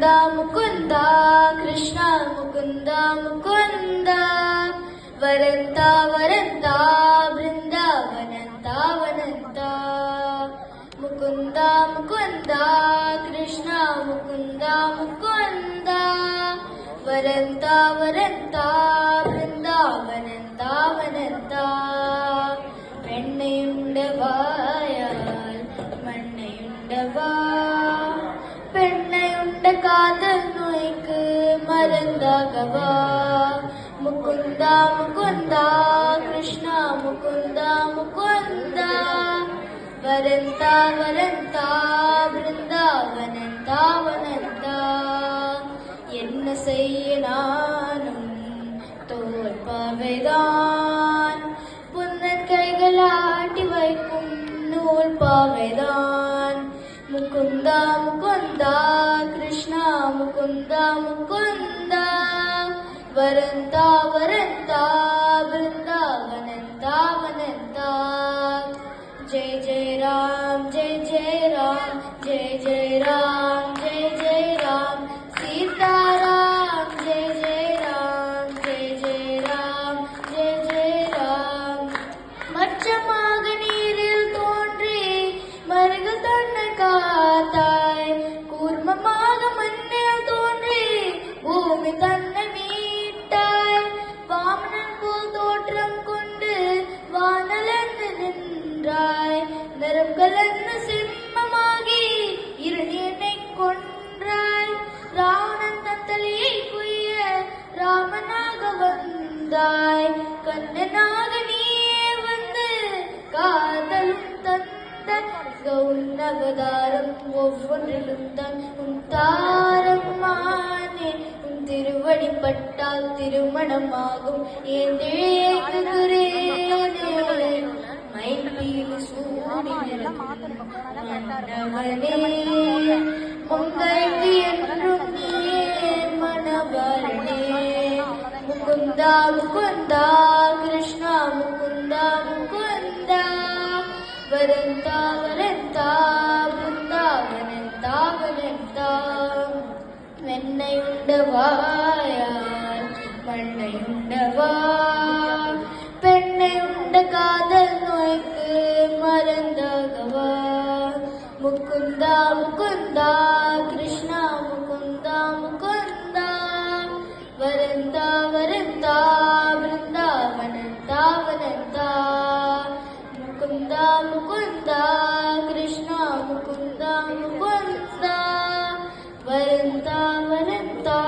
Mukunda, Krishna Mukunda, Mukunda, Varanta, Varanta, Vrindavananta, Vananta, Mukunda, Mukunda, Krishna Mukunda, Mukunda, Varanta, Varanta, Vrindavananta, Vananta, பெண்ணையுண்டவாயால் மண்ணையுண்டவா பெண்ணையுண்ட காதல் நோய்க்கு மருந்தாகவா முகுந்தா முகுந்தா கிருஷ்ணா முகுந்தா முகுந்தா வரந்தா வரந்தா பிருந்தாவனந்தா வனந்தா என்ன செய்ய நானும் தோற்பாவைதான் புன்னன் கைகளாட்டி வைக்கும் நூல் பாவைதான் முகுந்தா முகுந்தா கிருஷ்ணா முகுந்தா முகுந்தா வரந்தா வரந்தா பிருந்தாவனந்தா வனந்தா ஜெய ஜெய ராம் ஜெய ஜெய ராம் ஜெய ஜெய ராம் ஜெய ஜெய ராம் சீதாராம் ஜெய ஜெய ராம் ஜெய ஜெய ராம் ஜெய ஜெய ராம் மச்சமாக நீரில் தோன்றி மருகல் தன்னை காத்தாய் கூர்மமாக மண்ணில் தோன்றி பூமி தன்னை மீட்டாய் வாமனன் போல் தோற்றம் கொண்டு வானலர்ந்து நின்றாய் நரம் கலர்ந்த சிம்மமாகி இருநீனை கொன்றாய் ராவணன் தன் தலையை குய்ய ராமனாக வந்தாய் கண்ணனாக நீயே வந்து காதலும் தந்த கௌன்னவதாரம் ஒவ்வொன்றிலும் தான் உன் தாரமானே உன் திருவடிப்பட்டால் திருமணமாகும் ஏந்தேகுரேனே மைப்பில் சூடினவனே மங்கைக்கு என்றும் நீயே மணவாளனே முகுந்தா முகுந்தா கிருஷ்ணா முகுந்தா முகுந்தா வரந்தா வரந்தா பிருந்தாவனந்தா வனந்தா வெண்ணையுண்டவாயால் மண்ணையுண்டவா பெண்ணையுண்ட காதல் நோய்க்கு மருந்தாகவா முகுந்தா முகுந்தா கிருஷ்ணா முகுந்தா முகுந்தா வரந்தா வரந்தா பிருந்தாவனந்தா வனந்தா முகுந்தா முகுந்தா கிருஷ்ணா முகுந்தா முகுந்தா வரந்தா வரந்தா